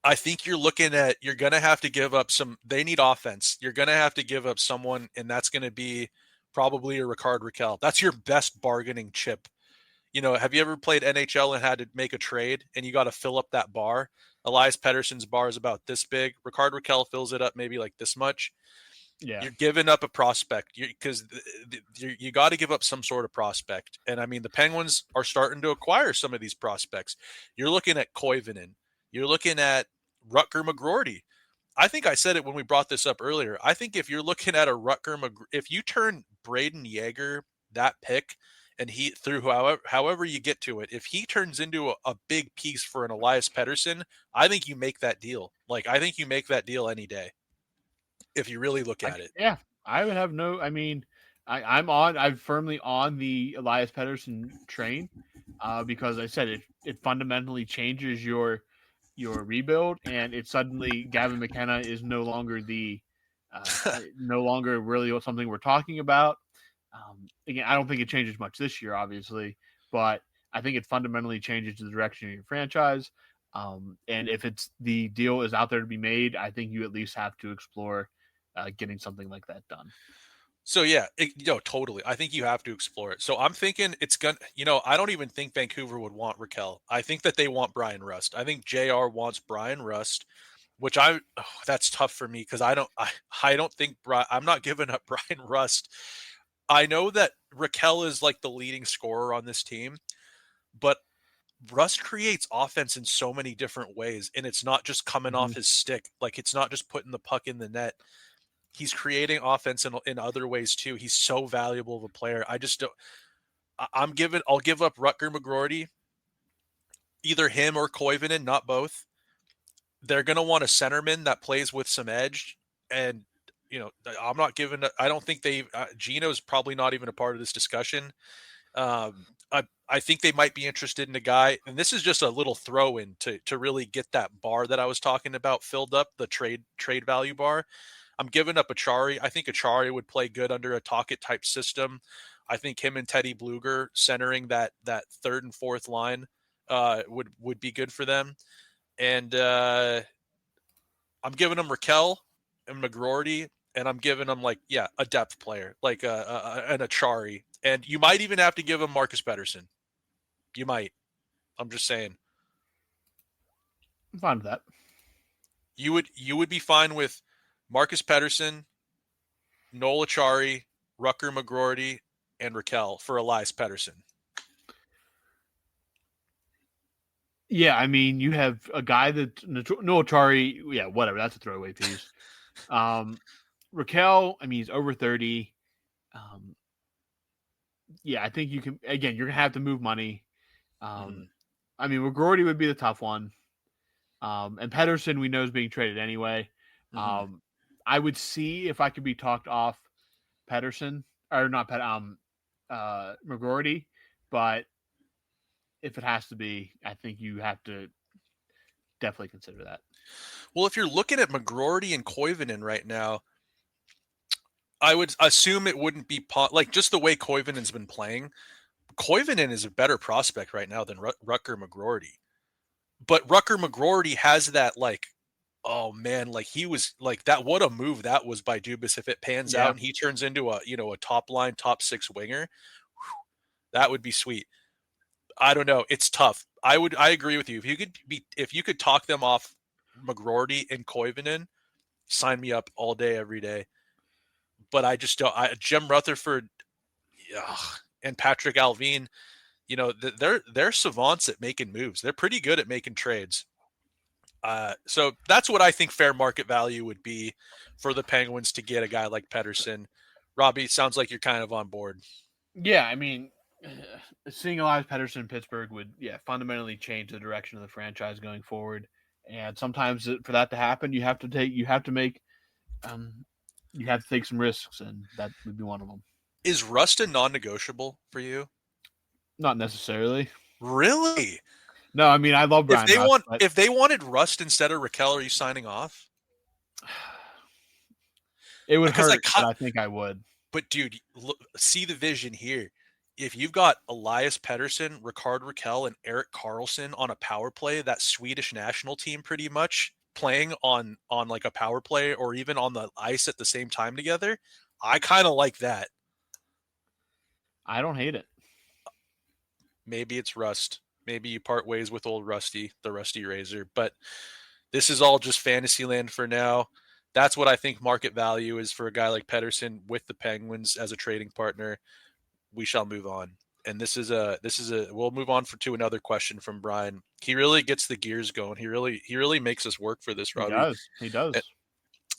I think you're going to have to give up they need offense. You're going to have to give up someone, and that's going to be probably a Rickard Rakell. That's your best bargaining chip. Have you ever played NHL and had to make a trade and you got to fill up that bar? Elias Pettersson's bar is about this big. Rickard Rakell fills it up maybe like this much. Yeah. You're giving up a prospect because you got to give up some sort of prospect. And I mean, the Penguins are starting to acquire some of these prospects. You're looking at Koivunen. You're looking at Rutger McGroarty. I think I said it when we brought this up earlier. I think if you're looking at a if you turn Braden Yeager that pick and he through however you get to it, if he turns into a big piece for an Elias Pettersson, I think you make that deal. Like, I think you make that deal any day if you really look at it. Yeah, I would have no. I mean, I'm firmly on the Elias Pettersson train because I said it fundamentally changes your rebuild, and it suddenly Gavin McKenna is no longer no longer really something we're talking about. Again, I don't think it changes much this year, obviously, but I think it fundamentally changes the direction of your franchise. And if the deal is out there to be made, I think you at least have to explore getting something like that done. So yeah, totally. I think you have to explore it. So I'm thinking it's gonna. I don't even think Vancouver would want Raquel. I think that they want Brian Rust. I think JR wants Brian Rust, which that's tough for me because I don't think I'm not giving up Brian Rust. I know that Raquel is like the leading scorer on this team, but Rust creates offense in so many different ways, and it's not just coming off his stick. Like, it's not just putting the puck in the net. He's creating offense in other ways too. He's so valuable of a player. I just don't. I'll give up Rutger McGroarty, either him or Koivunen, not both. They're going to want a centerman that plays with some edge, and I'm not giving. I don't think Gino's probably not even a part of this discussion. I think they might be interested in a guy, and this is just a little throw in to really get that bar that I was talking about filled up, the trade value bar. I'm giving up Achari. I think Achari would play good under a Tocchet type system. I think him and Teddy Bluger centering that third and fourth line would be good for them. And I'm giving them Raquel and McGroarty, and I'm giving them a depth player like an Achari. And you might even have to give him Marcus Pettersson. You might. I'm just saying. I'm fine with that. You would be fine with Marcus Pettersson, Noel Achari, Rutger McGroarty, and Raquel for Elias Pettersson. Yeah, I mean, you have a guy that Noel Achari, yeah, whatever. That's a throwaway piece. Raquel, I mean, he's over 30. Yeah, I think you can. Again, you're gonna have to move money. I mean, McGroarty would be the tough one, and Pettersson we know is being traded anyway. I would see if I could be talked off Pettersson or not McGroarty, but if it has to be, I think you have to definitely consider that. Well, if you're looking at McGroarty and Koivunen right now, I would assume it wouldn't be like just the way Koivunen's been playing. Koivunen is a better prospect right now than Rutger McGroarty. But Rutger McGroarty has that oh man, he was that. What a move that was by Dubas. If it pans out and he turns into a top line, top six winger, that would be sweet. I don't know. It's tough. I agree with you. If you could talk them off McGroarty and Koivunen, sign me up all day, every day. But I just don't. Jim Rutherford and Patrick Alvin, they're savants at making moves. They're pretty good at making trades. So that's what I think fair market value would be for the Penguins to get a guy like Pettersson. Robbie, sounds like you're kind of on board. Yeah, I mean, seeing Elias Pettersson in Pittsburgh would fundamentally change the direction of the franchise going forward. And sometimes for that to happen, you have to take some risks, and that would be one of them. Is Rust a non-negotiable for you? Not necessarily. Really? No, I mean, I love Brian Rust. If they wanted Rust instead of Raquel, are you signing off? It would hurt, but I think I would. But dude, see the vision here. If you've got Elias Pettersson, Rickard Raquel, and Erik Karlsson on a power play, that Swedish national team pretty much playing on a power play or even on the ice at the same time together, I kind of like that. I don't hate it. Maybe it's Rust. Maybe you part ways with old Rusty, the Rusty Razor. But this is all just fantasy land for now. That's what I think market value is for a guy like Pettersson with the Penguins as a trading partner. We shall move on. And we'll move on to another question from Brian. He really gets the gears going. He really makes us work for this, Robbie. He does.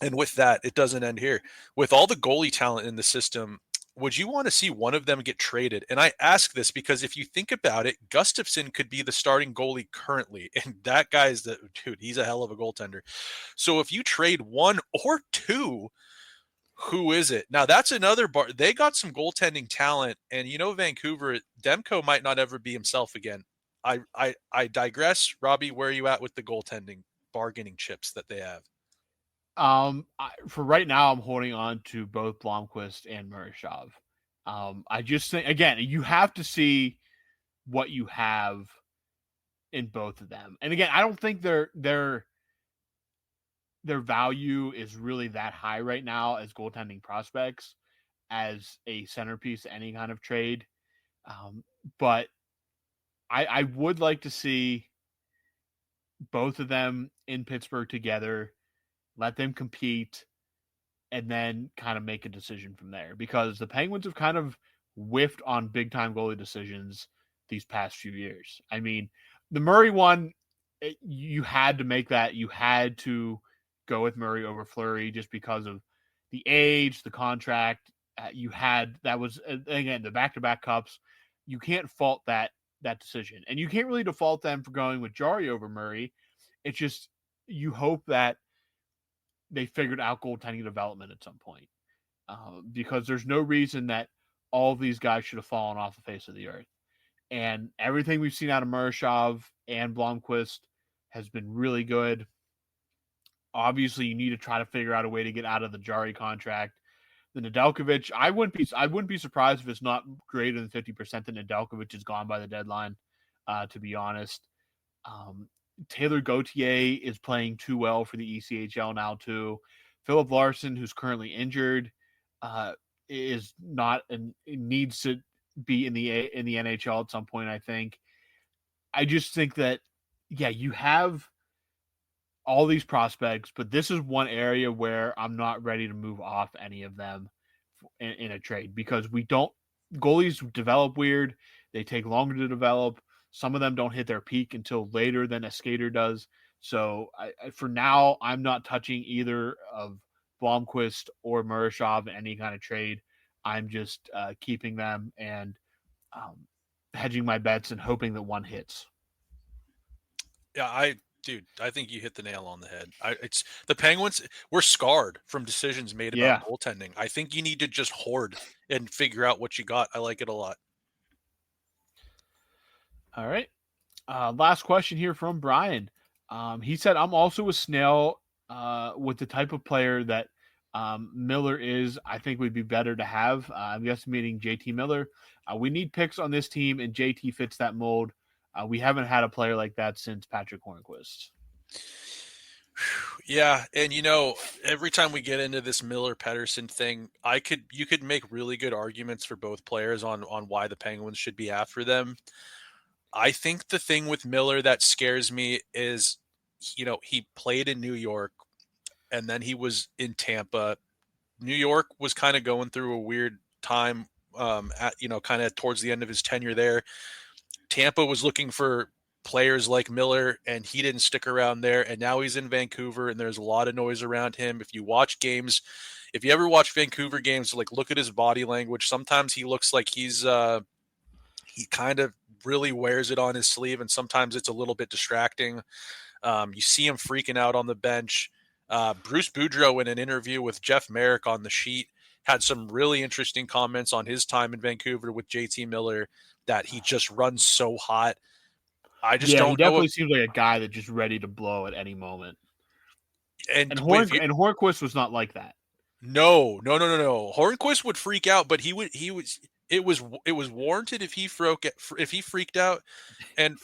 And with that, it doesn't end here. With all the goalie talent in the system, would you want to see one of them get traded? And I ask this because if you think about it, Gustafsson could be the starting goalie currently. And that guy's he's a hell of a goaltender. So if you trade one or two, who is it? Now that's another bar. They got some goaltending talent, and Vancouver, Demko might not ever be himself again. I digress. Robbie, where are you at with the goaltending bargaining chips that they have? For right now, I'm holding on to both Blomqvist and Marchand. I just think, again, you have to see what you have in both of them. And again, I don't think their value is really that high right now as goaltending prospects, as a centerpiece to any kind of trade. But I would like to see both of them in Pittsburgh together, let them compete, and then kind of make a decision from there. Because the Penguins have kind of whiffed on big-time goalie decisions these past few years. I mean, the Murray one, you had to make that. You had to go with Murray over Fleury just because of the age, the contract. That was, again, the back-to-back cups. You can't fault that decision. And you can't really default them for going with Jarry over Murray. It's just, you hope that they figured out goaltending development at some point. Because there's no reason that all of these guys should have fallen off the face of the earth. And everything we've seen out of Marchand and Blomqvist has been really good. Obviously, you need to try to figure out a way to get out of the Jarry contract. The Nedeljkovic, I wouldn't be surprised if it's not greater than 50% that Nedeljkovic is gone by the deadline, to be honest. Taylor Gauthier is playing too well for the ECHL now too. Philip Larson, who's currently injured, is not and needs to be in the NHL at some point, I think. I just think that, yeah, you have all these prospects, but this is one area where I'm not ready to move off any of them in a trade, because goalies develop weird. They take longer to develop. Some of them don't hit their peak until later than a skater does. So for now, I'm not touching either of Blomqvist or Marchand in any kind of trade. I'm just keeping them and hedging my bets and hoping that one hits. Yeah, I think you hit the nail on the head. It's the Penguins. We're scarred from decisions made about goaltending. I think you need to just hoard and figure out what you got. I like it a lot. All right. Last question here from Brian. He said, I'm also a Snail with the type of player that Miller is. I think would be better to have. I'm guessing meaning JT Miller. We need picks on this team, and JT fits that mold. We haven't had a player like that since Patrick Hornquist. Yeah, and every time we get into this Miller-Pettersson thing, you could make really good arguments for both players on why the Penguins should be after them. I think the thing with Miller that scares me is, he played in New York, and then he was in Tampa. New York was kind of going through a weird time, kind of towards the end of his tenure there. Tampa was looking for players like Miller, and he didn't stick around there. And now he's in Vancouver, and there's a lot of noise around him. If you watch games, if you ever watch Vancouver games, look at his body language. Sometimes he looks like he kind of really wears it on his sleeve, and sometimes it's a little bit distracting. You see him freaking out on the bench. Bruce Boudreau, in an interview with Jeff Merrick on The Sheet, had some really interesting comments on his time in Vancouver with JT Miller, that he just runs so hot. I just don't know. He definitely seems like a guy that's just ready to blow at any moment. And Hornquist was not like that. No. Hornquist would freak out, but it was warranted if he freaked out, and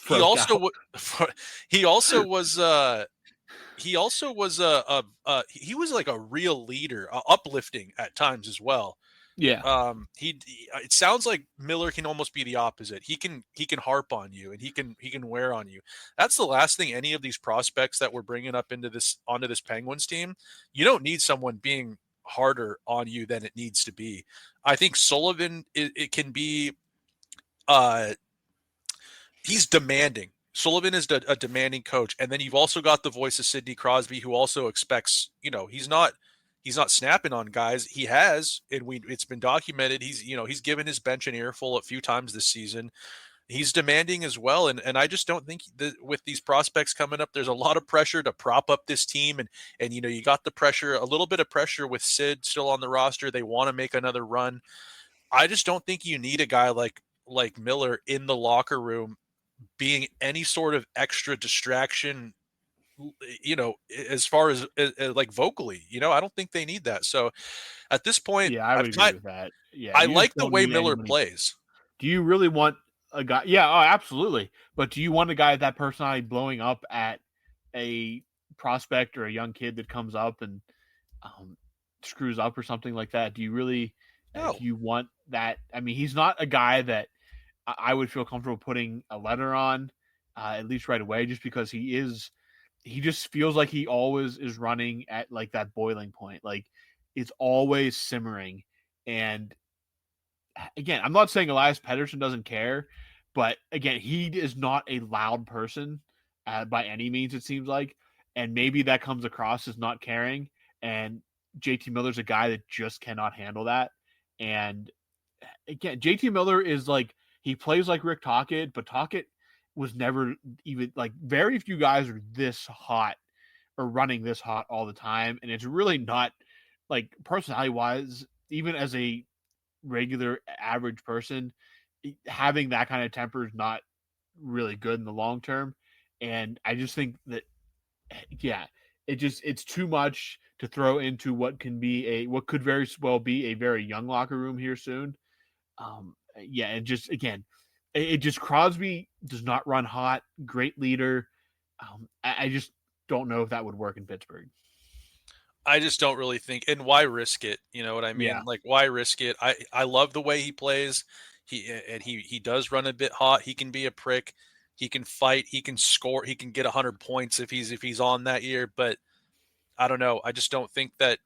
he was like a real leader, uplifting at times as well. Yeah. It sounds like Miller can almost be the opposite. He can harp on you and he can wear on you. That's the last thing any of these prospects that we're bringing up onto this Penguins team. You don't need someone being harder on you than it needs to be. I think Sullivan, it can be, he's demanding. Sullivan is a demanding coach, and then you've also got the voice of Sidney Crosby, who also expects. He's not snapping on guys. He has, and it's been documented. He's given his bench an earful a few times this season. He's demanding as well, and I just don't think that with these prospects coming up, there's a lot of pressure to prop up this team, and you got the pressure, a little bit of pressure with Sid still on the roster. They want to make another run. I just don't think you need a guy like Miller in the locker room being any sort of extra distraction, as far as like vocally, I don't think they need that. So at this point, Yeah, I would agree with that. Yeah, I you like just the don't way need Miller anybody. plays. Do you really want a guy? Yeah, oh, absolutely. But do you want a guy with that personality blowing up at a prospect or a young kid that comes up and screws up or something like that? Do you really? No. Do you want that? I mean, he's not a guy that I would feel comfortable putting a letter on, at least right away, just because he just feels like he always is running at like that boiling point. Like it's always simmering. And again, I'm not saying Elias Pettersson doesn't care, but again, he is not a loud person by any means, it seems like. And maybe that comes across as not caring. And JT Miller's a guy that just cannot handle that. And again, JT Miller is like, he plays like Rick Tocchet, but Tocchet was never even like, very few guys are this hot or running this hot all the time. And it's really not like personality wise, even as a regular average person, having that kind of temper is not really good in the long term. And I just think that, yeah, it's too much to throw into what could very well be a very young locker room here soon. And just again, it just Crosby does not run hot. Great leader. I just don't know if that would work in Pittsburgh. I just don't really think, and why risk it? You know what I mean? Yeah. Like, why risk it? I love the way he plays. He does run a bit hot. He can be a prick. He can fight. He can score. He can get 100 points if he's on that year. But I don't know. I just don't think that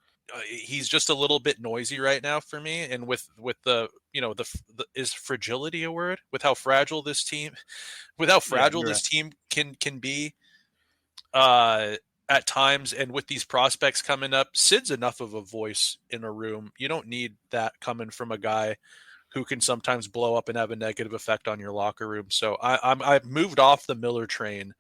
he's just a little bit noisy right now for me. And with the is fragility a word? With how fragile this team can be. At times, and with these prospects coming up, Sid's enough of a voice in a room. You don't need that coming from a guy who can sometimes blow up and have a negative effect on your locker room. So I've moved off the Miller train.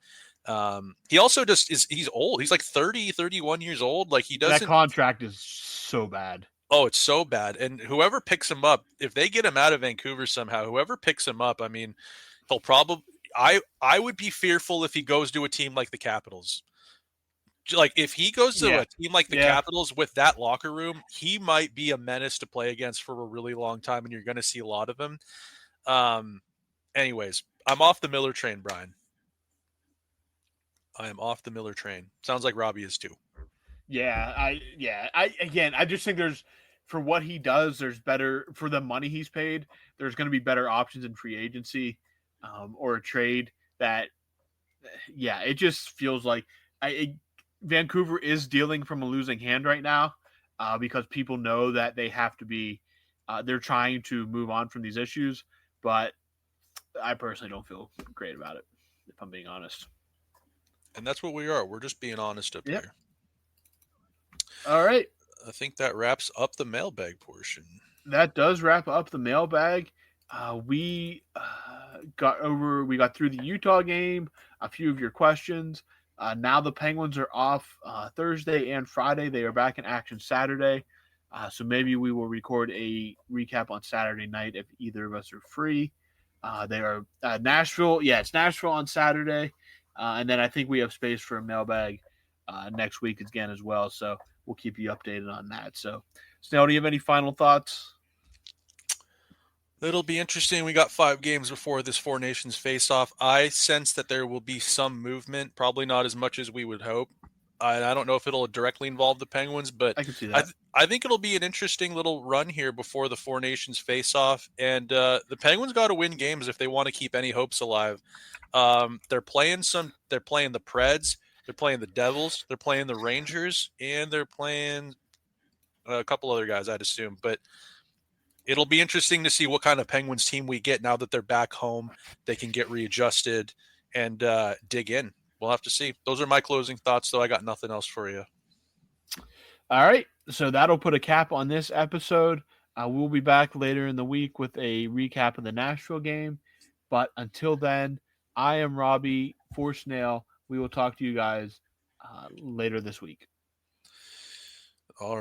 He also he's old. He's like 30, 31 years old. Like he doesn't. That contract is so bad. Oh, it's so bad. And whoever picks him up, if they get him out of Vancouver somehow, whoever picks him up, I mean, he'll probably. I would be fearful if he goes to a team like the Capitals. Like if he goes to a team like the Capitals with that locker room, he might be a menace to play against for a really long time, and you're going to see a lot of him. Anyways, I'm off the Miller train, Brian. I am off the Miller train. Sounds like Robbie is too. I just think for what he does, there's better for the money he's paid. There's going to be better options in free agency, or a trade that. Yeah, it just feels like Vancouver is dealing from a losing hand right now, because people know that they have to be, they're trying to move on from these issues, but I personally don't feel great about it, if I'm being honest. And that's what we are. We're just being honest up here. All right. I think that wraps up the mailbag portion. That does wrap up the mailbag. We got through the Utah game, a few of your questions. Now the Penguins are off Thursday and Friday. They are back in action Saturday. So maybe we will record a recap on Saturday night if either of us are free. They are Nashville. Yeah, it's Nashville on Saturday. And then I think we have space for a mailbag next week again as well. So we'll keep you updated on that. So, Snail, do you have any final thoughts? It'll be interesting. We got 5 games before this Four Nations face-off. I sense that there will be some movement, probably not as much as we would hope. I don't know if it'll directly involve the Penguins, but I can see that. I think it'll be an interesting little run here before the Four Nations face off. And the Penguins got to win games if they want to keep any hopes alive. They're playing the Preds, they're playing the Devils, they're playing the Rangers, and they're playing a couple other guys, I'd assume. But it'll be interesting to see what kind of Penguins team we get now that they're back home. They can get readjusted and dig in. We'll have to see. Those are my closing thoughts, though. I got nothing else for you. All right, so that'll put a cap on this episode. We'll be back later in the week with a recap of the Nashville game. But until then, I am Robbie for Snail. We will talk to you guys later this week. All right.